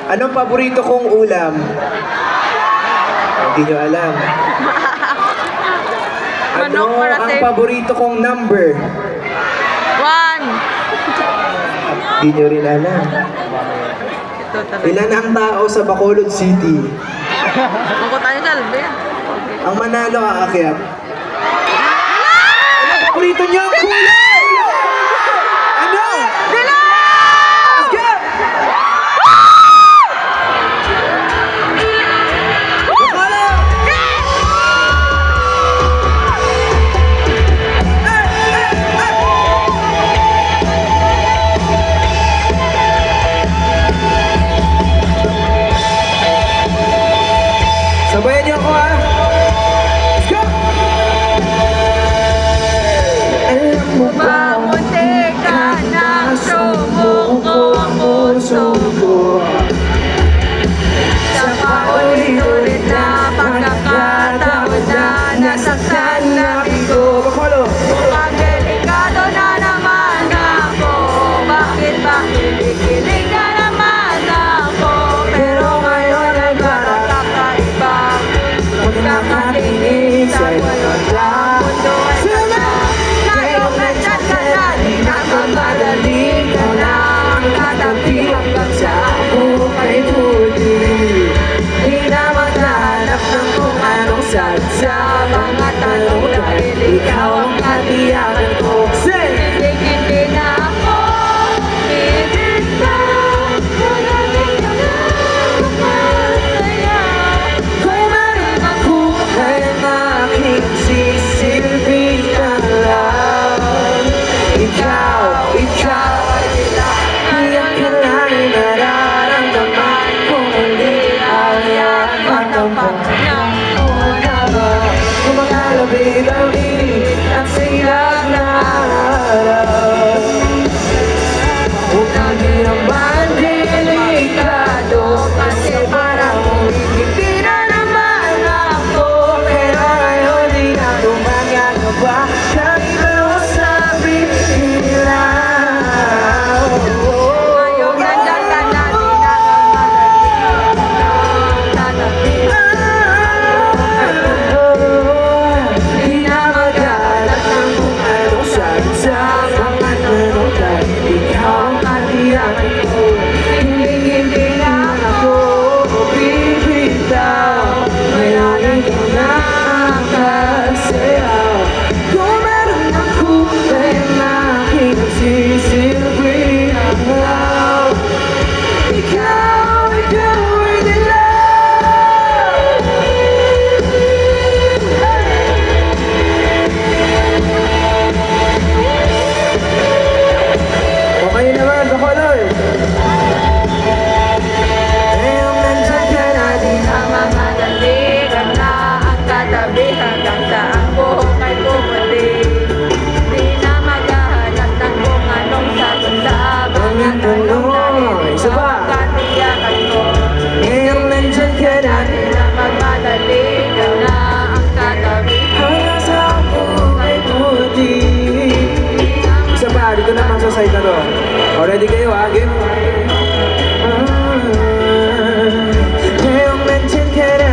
Anong paborito kong ulam? Hindi nyo alam. Ano Manok para ang safe. paborito kong number? 1. Hindi nyo rin alam. Ito talaga. Ilan ang tao sa Bacolod City? Mukha tayo salve. Ang manalo aakyat. Ano paborito niyo ang kulay? Ano? Let's go! Bakala! Sabayan niyo ako ha! Let's go! Alam mo ba Mamunti ka na sumuko ang puso ko. Sa paulit-ulit na pagkakataon na nasaktan na ito. Bakolo! Mukhang delikado na naman ako. Bakit ba kinikilig na naman ako? Pero ngayon ay parang kakaibang magkakatingin sa walong mundo ay sana. Ngayon nandyan ka na, di na mamadali ka na. Ang katabi hanggang sa buhay huli. Di na maghanap ng kung anong sagot sa mga tanong dahil ikaw ang katiyakan ko. Hindi na ako bibitaw. Maraming ka na masaya. Kung meron ako ay makikisisilbi ka lang. Ikaw ay iyak ka lang nararamdaman kung hindi ayaw magtampak ng na ba? Kung makalabit ang inig at silag na araw. Huwag hindi naman delikado kasi parang hindi na naman ako. Pero ngayon di na gumagagawa ng ibang sabi nila. Ngayon nandyan ka na, di na mamadali. Di na maghanap ng kung anong sagot sa mga tanong dahil ikaw ang katiyakan ko. Hindi na ako bibitaw. Mayroon ka na kasayaw. Kung meron ako ay makikisisilbi ang law. Ikaw ay nila. Okay naman, Bacolod. Ngayong nandyan ka na din. Sa mga daligan na ang katabi hanggang sa ang buhok ay pumuti. Di na maghahanap ng kung anong sagot sa mga tanong dahil Isa ikaw pa. ang katiyakan ko. Ngayong nandyan ka na Di din. na magmadaligan na ang katabi Hanggang sa buhok ay puti. Isa pa, dito naman sa side na to. O, ready kayo ha? Game? Ngayong nandyan ka na